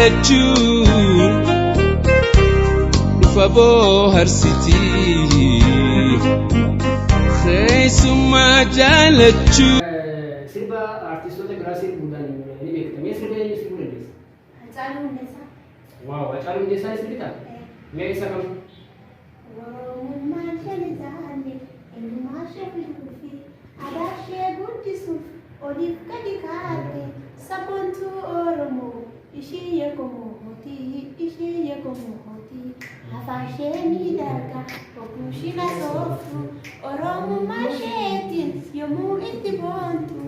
jaallachuun dhufa booharsitii keessummaa jaallachuun. Sirba artistoota biraa sirbuudhaan ni beekta. Mee sirba eenyu sirbuu dandeessa? Haacaaluu Hundeessaa. Waaw, Haacaaluu Hundeessaa ni sirbitaa? Mee isa kam? Oromummaan shani jaalle eenyummaa ishee fiduufi aadaa ishee guddisuuf oliif gadi kaa'atte sabboontuu Oromoo ishee yeekomoo mootii afaan ishee miidhagaa oguu shina sooftu Oromummaa isheetiin yommuu itti boontu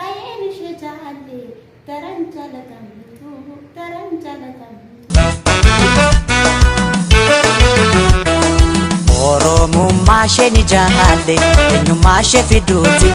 baay'een ishee jaalle daran jaalatamtu. Oromummaa ishee ni jaalle eenyummaa ishee fiduuti